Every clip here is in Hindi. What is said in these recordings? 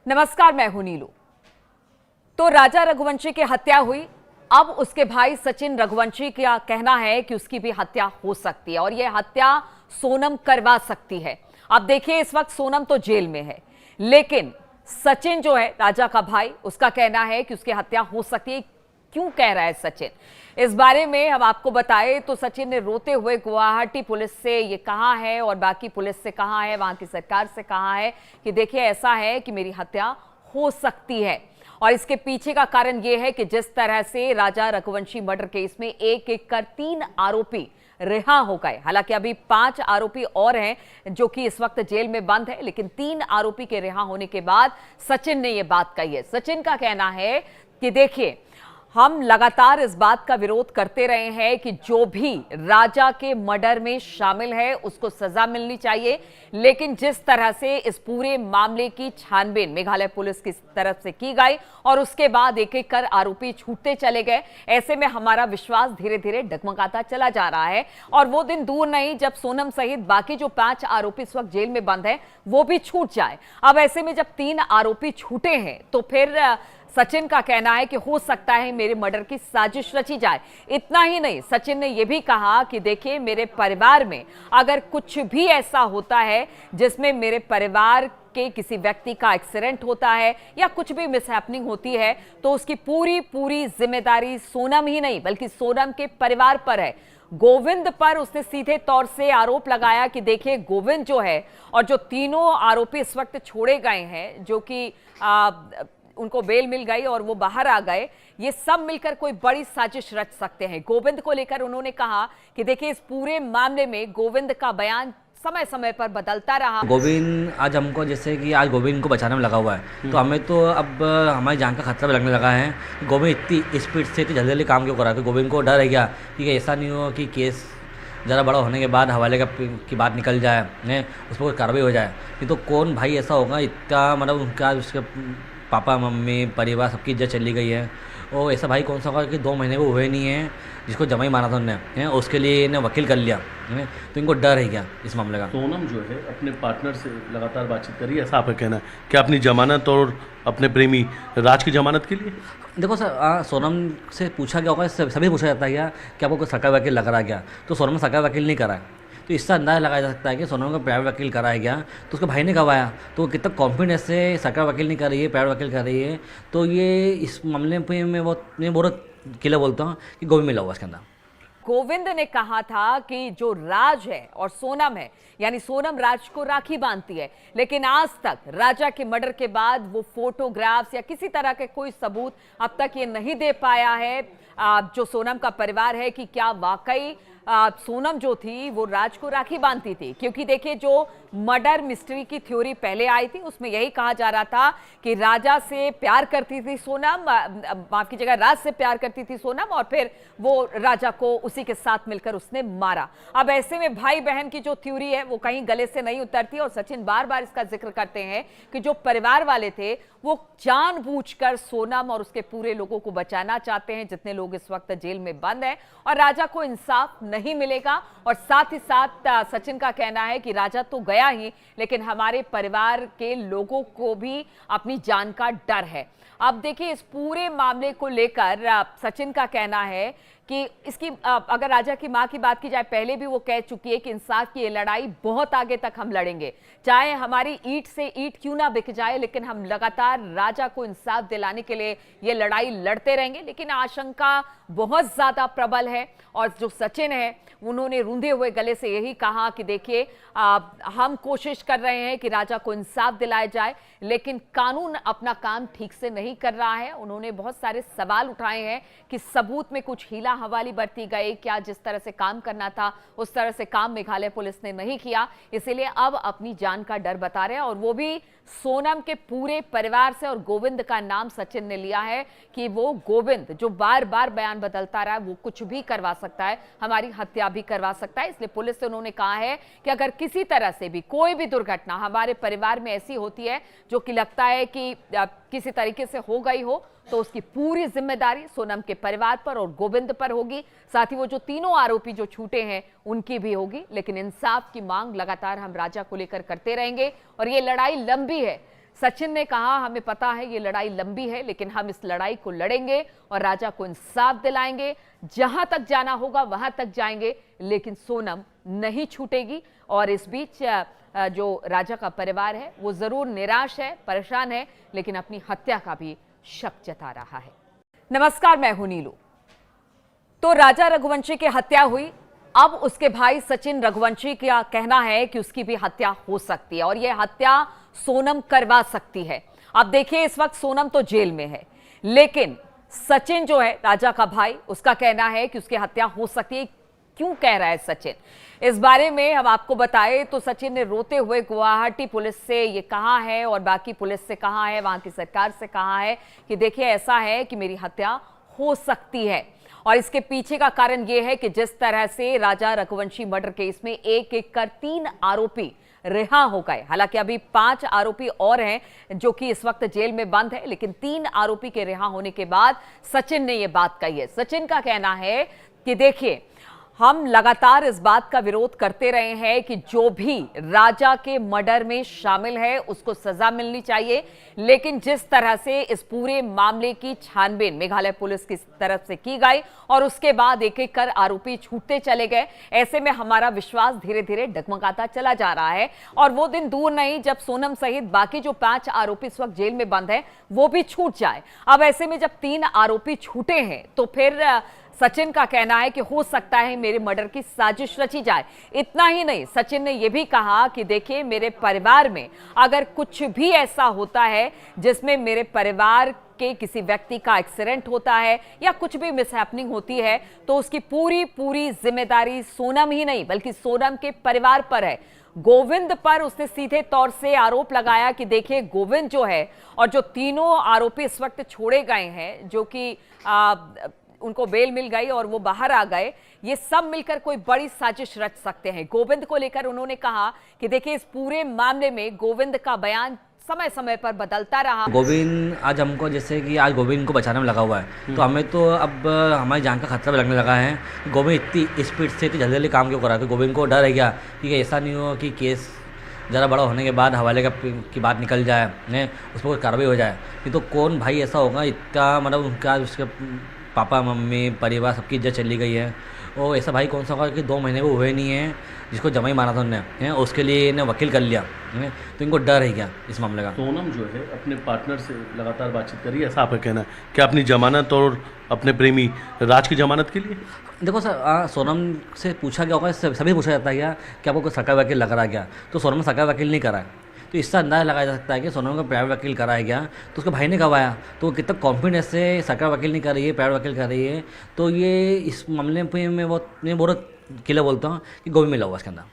नमस्कार, मैं हूं नीलू। तो राजा रघुवंशी की हत्या हुई, अब उसके भाई सचिन रघुवंशी का कहना है कि उसकी भी हत्या हो सकती है और यह हत्या सोनम करवा सकती है। अब देखिए, इस वक्त सोनम तो जेल में है, लेकिन सचिन जो है राजा का भाई, उसका कहना है कि उसकी हत्या हो सकती है। क्यों कह रहा है सचिन, इस बारे में हम आपको बताएं तो सचिन ने रोते हुए गुवाहाटी पुलिस से ये कहा है और बाकी पुलिस से कहा है, वहां की सरकार से कहा है कि देखिए ऐसा है कि मेरी हत्या हो सकती है। और इसके पीछे का कारण यह है कि जिस तरह से राजा रघुवंशी मर्डर केस में एक एक कर 3 आरोपी रिहा हो गए। हालांकि अभी 5 आरोपी और हैं जो कि इस वक्त जेल में बंद है, लेकिन 3 आरोपी के रिहा होने के बाद सचिन ने यह बात कही है। सचिन का कहना है कि देखिए, हम लगातार इस बात का विरोध करते रहे हैं कि जो भी राजा के मर्डर में शामिल है उसको सजा मिलनी चाहिए, लेकिन जिस तरह से इस पूरे मामले की छानबीन मेघालय पुलिस की तरफ से की गई और उसके बाद एक एक कर आरोपी छूटते चले गए, ऐसे में हमारा विश्वास धीरे धीरे डगमगाता चला जा रहा है। और वो दिन दूर नहीं जब सोनम सहित बाकी जो 5 आरोपी इस वक्त जेल में बंद है वो भी छूट जाए। अब ऐसे में जब 3 आरोपी छूटे हैं तो फिर सचिन का कहना है कि हो सकता है मेरे मर्डर की साजिश रची जाए। इतना ही नहीं, सचिन ने यह भी कहा कि देखिए, मेरे परिवार में अगर कुछ भी ऐसा होता है जिसमें मेरे परिवार के किसी व्यक्ति का एक्सीडेंट होता है या कुछ भी मिसहैपनिंग होती है तो उसकी पूरी जिम्मेदारी सोनम ही नहीं बल्कि सोनम के परिवार पर है। गोविंद पर उसने सीधे तौर से आरोप लगाया कि देखिए, गोविंद जो है और जो तीनों आरोपी इस वक्त छोड़े गए हैं, जो कि उनको बेल मिल गई और वो बाहर आ गए, ये सब मिलकर कोई बड़ी साजिश रच सकते हैं। गोविंद को लेकर उन्होंने कहा कि देखिए, इस पूरे मामले में गोविंद का बयान समय समय पर बदलता रहा। गोविंद आज हमको, जैसे कि आज गोविंद को बचाने में लगा हुआ है, तो हमें तो अब हमारी जान का खतरा भी लगने लगा है। गोविंद इतनी स्पीड से इतनी जल्दी काम क्यों कर रहा है? तो गोविंद को डर है क्या कि ऐसा नहीं हो कि केस ज़रा बड़ा होने के बाद हवाले की बात निकल जाए, उस पर कोई कार्रवाई हो जाए। नहीं तो कौन भाई ऐसा होगा, इतना मतलब उनका उसके पापा मम्मी परिवार सबकी इज्जत चली गई है, और ऐसा भाई कौन सा होगा कि 2 महीने वो हुए नहीं है जिसको जमा ही मारा था उन्होंने, उसके लिए इन्हें वकील कर लिया है। तो इनको डर है क्या इस मामले का? सोनम जो है अपने पार्टनर से लगातार बातचीत कर रही है, ऐसा आपका कहना है? क्या अपनी जमानत और अपने प्रेमी राज की जमानत के लिए? देखो सर, सोनम से पूछा गया होगा, सभी पूछा जाता है क्या कि आपको कोई सरकारी वकील लग रहा है क्या? तो सोनम ने सरकारी वकील नहीं करा है, तो इससे अंदाजा लगाया जा सकता है कि सोनम को प्राइवेट वकील करा है क्या? तो उसके भाई ने गवाया, तो कितना कॉन्फिडेंस से सरकारी वकील नहीं कर रही है, प्राइवेट वकील कर रही है। तो ये इस मामले पे मैं बहुत क्लियर बोलता हूँ कि गोविंद मिला हुआ इसके अंदर। गोविंद ने कहा था कि जो राज है और सोनम है, यानी सोनम राज को राखी बांधती है, लेकिन आज तक राजा के मर्डर के बाद वो फोटोग्राफ्स या किसी तरह के कोई सबूत अब तक ये नहीं दे पाया है जो सोनम का परिवार है कि क्या वाकई सोनम जो थी वो राज को राखी बांधती थी। क्योंकि देखिए, जो मर्डर मिस्ट्री की थ्योरी पहले आई थी उसमें यही कहा जा रहा था कि राजा से प्यार करती थी सोनम, माफ कीजिएगा, राज से प्यार करती थी सोनम और फिर वो राजा को उसी के साथ मिलकर उसने मारा। अब ऐसे में भाई बहन की जो थ्योरी है वो कहीं गले से नहीं उतरती और सचिन बार बार इसका जिक्र करते हैं कि जो परिवार वाले थे वो जानबूझकर सोनम और उसके पूरे लोगों को बचाना चाहते हैं, जितने लोग इस वक्त जेल में बंद हैं, और राजा को इंसाफ नहीं मिलेगा। और साथ ही साथ सचिन का कहना है कि राजा तो गया ही, लेकिन हमारे परिवार के लोगों को भी अपनी जान का डर है। अब देखिए, इस पूरे मामले को लेकर सचिन का कहना है कि इसकी अगर राजा की मां की बात की जाए, पहले भी वो कह चुकी है कि इंसाफ की ये लड़ाई बहुत आगे तक हम लड़ेंगे, चाहे हमारी ईंट से ईंट क्यों ना बिक जाए, लेकिन हम लगातार राजा को इंसाफ दिलाने के लिए ये लड़ाई लड़ते रहेंगे। लेकिन आशंका बहुत ज्यादा प्रबल है और जो सचिन है उन्होंने रूंधे हुए गले से यही कहा कि देखिए, हम कोशिश कर रहे हैं कि राजा को इंसाफ दिलाया जाए, लेकिन कानून अपना काम ठीक से नहीं कर रहा है। उन्होंने बहुत सारे सवाल उठाए हैं कि सबूत में कुछ हीला हवाली बरती गई, क्या जिस तरह से काम करना था उस तरह से काम मेघालय पुलिस ने नहीं किया, इसीलिए अब अपनी जान का डर बता रहे हैं। और वो भी सोनम के पूरे परिवार से। और गोविंद का नाम सचिन ने लिया है कि वो गोविंद जो बार बार बयान बदलता रहा है वो कुछ भी करवा सकता है, हमारी हत्या भी करवा सकता है। इसलिए पुलिस से उन्होंने कहा है कि अगर किसी तरह से भी कोई भी दुर्घटना हमारे परिवार में ऐसी होती है जो कि लगता है कि किसी तरीके से हो गई हो, तो उसकी पूरी जिम्मेदारी सोनम के परिवार पर और गोविंद पर होगी। साथ ही वो जो तीनों आरोपी जो छूटे हैं उनकी भी होगी। लेकिन इंसाफ की मांग लगातार हम राजा को लेकर करते रहेंगे और ये लड़ाई लंबी है। सचिन ने कहा, हमें पता है ये लड़ाई लंबी है, लेकिन हम इस लड़ाई को लड़ेंगे और राजा को इंसाफ दिलाएंगे। जहां तक जाना होगा वहां तक जाएंगे, लेकिन सोनम नहीं छूटेगी। और इस बीच जो राजा का परिवार है वो जरूर निराश है, परेशान है, लेकिन अपनी हत्या का भी शक जता रहा है। नमस्कार, मैं हूं नीलू। तो राजा रघुवंशी की हत्या हुई, अब उसके भाई सचिन रघुवंशी का कहना है कि उसकी भी हत्या हो सकती है और यह हत्या सोनम करवा सकती है। अब देखिए, इस वक्त सोनम तो जेल में है, लेकिन सचिन जो है राजा का भाई, उसका कहना है कि उसकी हत्या हो सकती है। क्यों कह रहा है सचिन, इस बारे में हम आपको बताएं तो सचिन ने रोते हुए गुवाहाटी पुलिस से ये कहा है और बाकी पुलिस से कहा है, वहां की सरकार से कहा है कि देखिए ऐसा है कि मेरी हत्या हो सकती है। और इसके पीछे का कारण यह है कि जिस तरह से राजा रघुवंशी मर्डर केस में एक एक कर 3 आरोपी रिहा हो गए। हालांकि अभी 5 आरोपी और हैं जो कि इस वक्त जेल में बंद है, लेकिन 3 आरोपी के रिहा होने के बाद सचिन ने यह बात कही है। सचिन का कहना है कि देखिए, हम लगातार इस बात का विरोध करते रहे हैं कि जो भी राजा के मर्डर में शामिल है उसको सजा मिलनी चाहिए, लेकिन जिस तरह से इस पूरे मामले की छानबीन मेघालय पुलिस की तरफ से की गई और उसके बाद एक एक कर आरोपी छूटते चले गए, ऐसे में हमारा विश्वास धीरे धीरे डगमगाता चला जा रहा है। और वो दिन दूर नहीं जब सोनम सहित बाकी जो 5 आरोपी इस वक्त जेल में बंद है वो भी छूट जाए। अब ऐसे में जब 3 आरोपी छूटे हैं तो फिर सचिन का कहना है कि हो सकता है मेरे मर्डर की साजिश रची जाए। इतना ही नहीं, सचिन ने यह भी कहा कि देखिए, मेरे परिवार में अगर कुछ भी ऐसा होता है जिसमें मेरे परिवार के किसी व्यक्ति का एक्सीडेंट होता है या कुछ भी मिसहैपनिंग होती है तो उसकी पूरी जिम्मेदारी सोनम ही नहीं बल्कि सोनम के परिवार पर है। गोविंद पर उसने सीधे तौर से आरोप लगाया कि देखिए, गोविंद जो है और जो तीनों आरोपी इस वक्त छोड़े गए हैं, जो कि उनको बेल मिल गई और वो बाहर आ गए, ये सब मिलकर कोई बड़ी साजिश रच सकते हैं। गोविंद को लेकर उन्होंने कहा कि देखिए, इस पूरे मामले में गोविंद का बयान समय समय पर बदलता रहा। गोविंद आज हमको, जैसे कि आज गोविंद को बचाने में लगा हुआ है, तो हमें तो अब हमारी जान का खतरा भी लगने लगा है। गोविंद इतनी स्पीड से इतनी जल्दी जल्दी काम क्यों कर रहा है? तो गोविंद को डर है क्या कि ऐसा नहीं हो कि केस ज़रा बड़ा होने के बाद हवाले की बात निकल जाए, ने उस पर कोई कार्रवाई हो जाए। ये तो कौन भाई ऐसा होगा, इतना मतलब उनका उसके पापा मम्मी परिवार सबकी इज्जत चली गई है, और ऐसा भाई कौन सा होगा कि 2 महीने वो हुए नहीं है जिसको जमा ही मारा था उन्होंने, उसके लिए इन्हें वकील कर लिया, तो इनको डर है क्या इस मामले का? सोनम जो है अपने पार्टनर से लगातार बातचीत करी है, ऐसा आपका कहना है? क्या अपनी जमानत और अपने प्रेमी राज की जमानत के लिए? देखो सर, सोनम से पूछा गया होगा, सभी पूछा जाता है क्या कि आपको कोई सरकारी वकील लग रहा है क्या? तो सोनम सरकारी वकील नहीं करा है, तो इससे अंदाजा लगाया जा सकता है कि सोनम का प्राइवेट वकील कराया गया, तो उसके भाई ने गवाया, तो कितना कॉन्फिडेंस से सरकारी वकील नहीं कर रही है, प्राइवेट वकील कर रही है। तो ये इस मामले पे मैं बहुत किला बोलता हूँ कि गोविंद मिला हुआ इसके अंदर।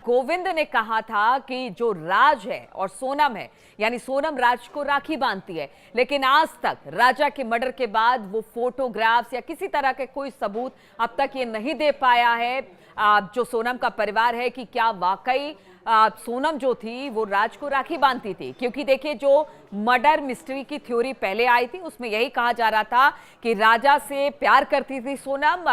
गोविंद ने कहा था कि जो राज है और सोनम है, यानी सोनम राज को राखी बांधती है, लेकिन आज तक राजा के मर्डर के बाद वो फोटोग्राफ्स या किसी तरह के कोई सबूत अब तक ये नहीं दे पाया है जो सोनम का परिवार है कि क्या वाकई सोनम जो थी वो राज को राखी बांधती थी। क्योंकि देखिए, जो मर्डर मिस्ट्री की थ्योरी पहले आई थी उसमें यही कहा जा रहा था कि राजा से प्यार करती थी सोनम,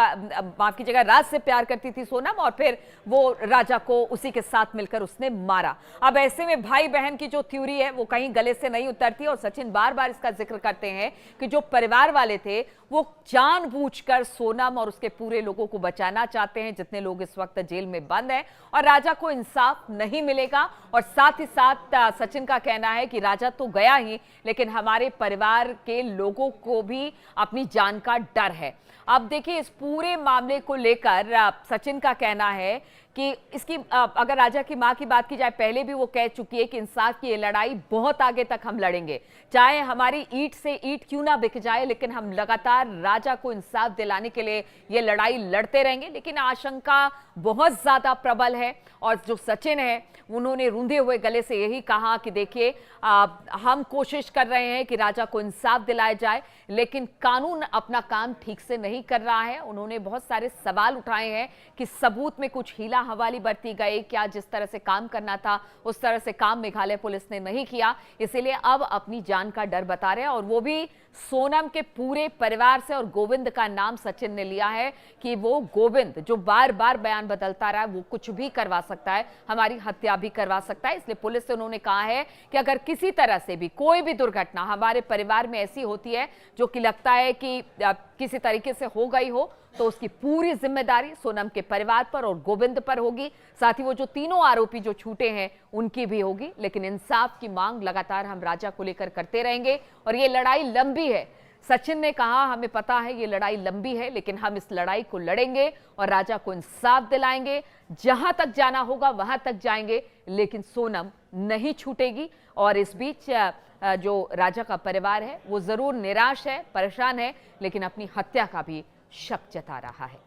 माफ कीजिएगा, राज से प्यार करती थी सोनम और फिर वो राजा को उसी के साथ मिलकर उसने मारा। अब ऐसे में भाई बहन की जो थ्योरी है वो कहीं गले से नहीं उतरती और सचिन बार बार इसका जिक्र करते हैं कि जो परिवार वाले थे वो जानबूझकर सोनम और उसके पूरे लोगों को बचाना चाहते हैं, जितने लोग इस वक्त जेल में बंद हैं, और राजा को इंसाफ नहीं मिलेगा। और साथ ही साथ सचिन का कहना है कि राजा तो गया ही, लेकिन हमारे परिवार के लोगों को भी अपनी जान का डर है। अब देखिए, इस पूरे मामले को लेकर सचिन का कहना है कि इसकी अगर राजा की मां की बात की जाए, पहले भी वो कह चुकी है कि इंसाफ की ये लड़ाई बहुत आगे तक हम लड़ेंगे, चाहे हमारी ईंट से ईंट क्यों ना बिक जाए, लेकिन हम लगातार राजा को इंसाफ दिलाने के लिए ये लड़ाई लड़ते रहेंगे। लेकिन आशंका बहुत ज्यादा प्रबल है और जो सचिन है उन्होंने रूंधे हुए गले से यही कहा कि देखिए, हम कोशिश कर रहे हैं कि राजा को इंसाफ दिलाया जाए, लेकिन कानून अपना काम ठीक से नहीं कर रहा है। उन्होंने बहुत सारे सवाल उठाए हैं कि सबूत में कुछ हीला हवाली बरती गई, क्या जिस तरह से काम करना था उस तरह से काम मेघालय पुलिस ने नहीं किया, इसीलिए अब अपनी जान का डर बता रहे हैं। और वो भी सोनम के पूरे परिवार से। और गोविंद का नाम सचिन ने लिया है कि वो गोविंद जो बार बार बयान बदलता रहा है, वो कुछ भी करवा सकता है, हमारी हत्या भी करवा सकता है। इसलिए पुलिस से उन्होंने कहा है कि अगर किसी तरह से भी कोई भी दुर्घटना हमारे परिवार में ऐसी होती है जो कि लगता है कि किसी तरीके से हो गई हो, तो उसकी पूरी जिम्मेदारी सोनम के परिवार पर और गोविंद पर होगी। साथ ही वो जो तीनों आरोपी जो छूटे हैं उनकी भी होगी। लेकिन इंसाफ की मांग लगातार हम राजा को लेकर करते रहेंगे और ये लड़ाई लंबी है। सचिन ने कहा हमें पता है ये लड़ाई लंबी है, लेकिन हम इस लड़ाई को लड़ेंगे और राजा को इंसाफ दिलाएंगे। जहां तक जाना होगा वहां तक जाएंगे, लेकिन सोनम नहीं छूटेगी। और इस बीच जो राजा का परिवार है वो जरूर निराश है, परेशान है, लेकिन अपनी हत्या का भी शक जता रहा है।